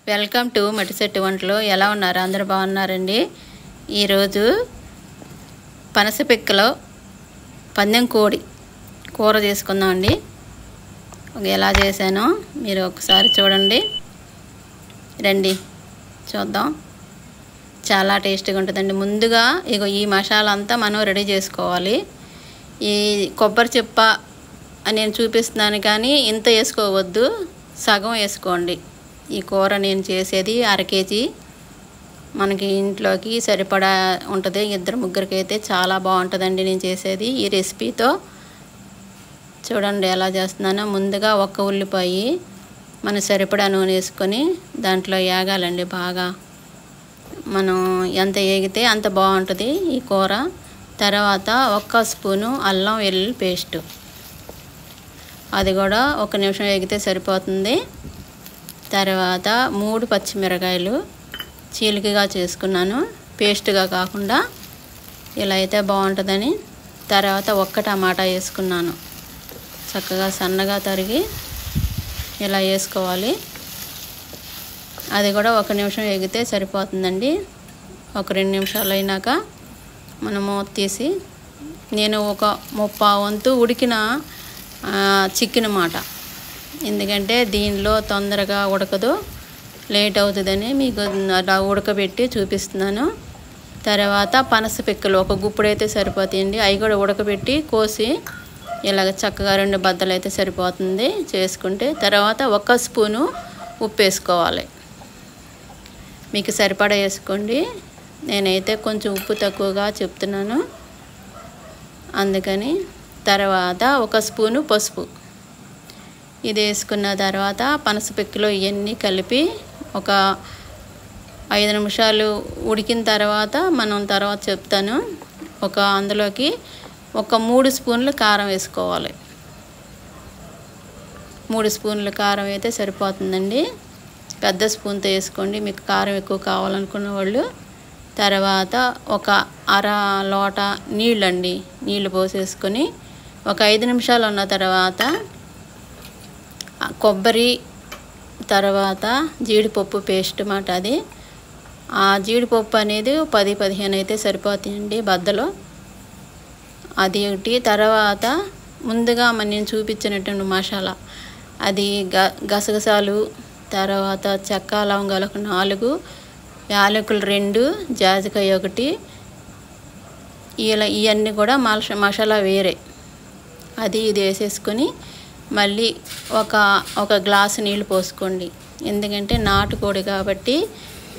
Welcome to మట్టిచెట్టు వంటలు. ఎలా ఉన్నారు? అందరూ బాగున్నారండి. ఈరోజు పనసపిక్కలో పందెం కోడి కూర చేసుకుందామండి. ఎలా చేశానో మీరు ఒకసారి చూడండి. రండి చూద్దాం. చాలా టేస్టీగా ఉంటుందండి. ముందుగా ఈ మసాలా అంతా మనం రెడీ చేసుకోవాలి. ఈ కొబ్బరి చిప్ప నేను చూపిస్తున్నాను కానీ ఇంత వేసుకోవద్దు, సగం వేసుకోండి. ఈ కూర నేను చేసేది 1/2 కేజీ, మనకి ఇంట్లోకి సరిపడా ఉంటుంది. 2-3 అయితే చాలా బాగుంటుందండి నేను చేసేది ఈ రెసిపీతో. చూడండి ఎలా చేస్తున్నానో. ముందుగా 1 ఉల్లిపాయ మనం సరిపడా నూనె వేసుకొని దాంట్లో వేగాలండి బాగా. మనం ఎంత వేగితే అంత బాగుంటుంది ఈ కూర. తర్వాత 1 స్పూను అల్లం వెల్లుల్లి పేస్టు, అది కూడా 1 నిమిషం వేగితే సరిపోతుంది. తర్వాత 3 పచ్చిమిరకాయలు చీలికగా చేసుకున్నాను, పేస్ట్గా కాకుండా. ఇలా అయితే బాగుంటుందని. తర్వాత 1 టమాటా వేసుకున్నాను, చక్కగా సన్నగా తరిగి ఇలా వేసుకోవాలి. అది కూడా 1 నిమిషం వేగితే సరిపోతుందండి. 2 నిమిషాలు అయినాక మనము తీసి, నేను 1/3 వంతు ఉడికిన చికెన్ మాట, ఎందుకంటే దీనిలో తొందరగా ఉడకదు, లేట్ అవుతుందని మీకు అలా ఉడకబెట్టి చూపిస్తున్నాను. తర్వాత పనసపిక్కలు 1 గుప్పుడు అయితే సరిపోతాయండి. అవి కూడా ఉడకబెట్టి కోసి ఇలాగ చక్కగా 2 బద్దలు అయితే సరిపోతుంది చేసుకుంటే. తర్వాత 1 స్పూను ఉప్పు వేసుకోవాలి, మీకు సరిపడా వేసుకోండి. నేనైతే కొంచెం ఉప్పు తక్కువగా చెప్తున్నాను అందుకని. తర్వాత 1 స్పూను పసుపు, ఇది వేసుకున్న తర్వాత పనసపిక్కలు ఇవన్నీ కలిపి ఒక 5 నిమిషాలు ఉడికిన తర్వాత తర్వాత చెప్తాను. అందులోకి 3 స్పూన్లు కారం వేసుకోవాలి. 3 స్పూన్ల కారం అయితే సరిపోతుందండి. పెద్ద స్పూన్తో వేసుకోండి మీకు కారం ఎక్కువ కావాలనుకున్న వాళ్ళు. తర్వాత 1/2 లోట నీళ్ళండి, నీళ్ళు పోసేసుకొని 5 నిమిషాలు ఉన్న తర్వాత కొబ్బరి, తర్వాత జీడిపప్పు పేస్ట్ మాట. అది ఆ జీడిపప్పు అనేది 10-15 అయితే సరిపోతాయండి బద్దలో. అది ఒకటి. తర్వాత ముందుగా నేను చూపించినటువంటి మసాలా, అది గసగసాలు, తర్వాత చెక్క లవంగాలు 4, యాలకులు 2, జాజికాయ 1. ఇలా ఇవన్నీ కూడా మసాలా వేరే. అది ఇది వేసేసుకొని మళ్ళీ ఒక గ్లాసు నీళ్ళు పోసుకోండి, ఎందుకంటే నాటుకోడి కాబట్టి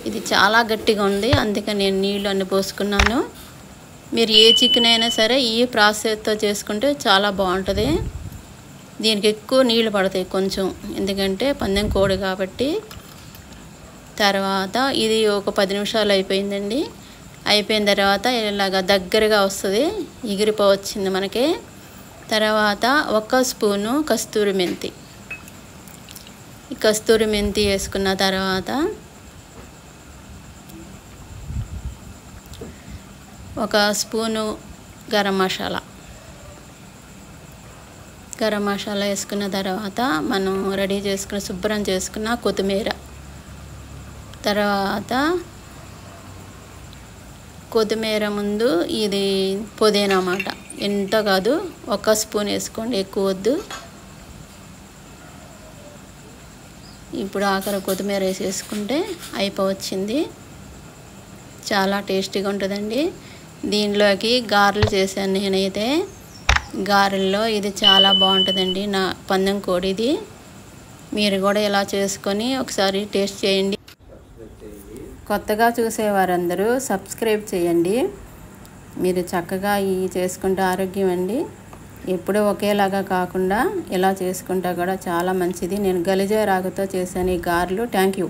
ఇది చాలా గట్టిగా ఉంది, అందుకని నేను నీళ్ళు అన్నీ పోసుకున్నాను. మీరు ఏ చికెన్ అయినా సరే ఈ ప్రాసెస్తో చేసుకుంటే చాలా బాగుంటుంది. దీనికి ఎక్కువ నీళ్ళు పడతాయి కొంచెం, ఎందుకంటే పందెం కోడి కాబట్టి. తర్వాత ఇది 10 నిమిషాలు అయిపోయిందండి. అయిపోయిన తర్వాత ఇలాగ దగ్గరగా వస్తుంది, ఎగిరిపోవచ్చింది మనకి. తర్వాత 1 స్పూను కస్తూరి మెంతి, ఈ కస్తూరి మెంతి వేసుకున్న తర్వాత 1 స్పూను గరం మసాలా వేసుకున్న తర్వాత మనం రెడీ చేసుకున్న శుభ్రం చేసుకున్న కొత్తిమీర, తర్వాత కొత్తిమీర ముందు ఇది పుదీనా మాట. ఎంత కాదు, 1 స్పూన్ వేసుకోండి, ఎక్కువ వద్దు. ఇప్పుడు ఆఖరి కొత్తిమీర వేసేసుకుంటే అయిపోవచ్చింది. చాలా టేస్టీగా ఉంటుందండి. దీనిలోకి గారెలు చేశాను నేనైతే. గారెల్లో ఇది చాలా బాగుంటుందండి, నా పందెం కోడిది. మీరు కూడా ఇలా చేసుకొని ఒకసారి టేస్ట్ చేయండి. కొత్తగా చూసేవారందరూ సబ్స్క్రైబ్ చేయండి. మీరు చక్కగా చేసుకుంటే ఆరోగ్యం అండి. ఎప్పుడూ ఒకేలాగా కాకుండా ఇలా చేసుకుంటా కూడా చాలా మంచిది. నేను గలిజే రాగుతో చేశాను ఈ గారెలు. Thank you.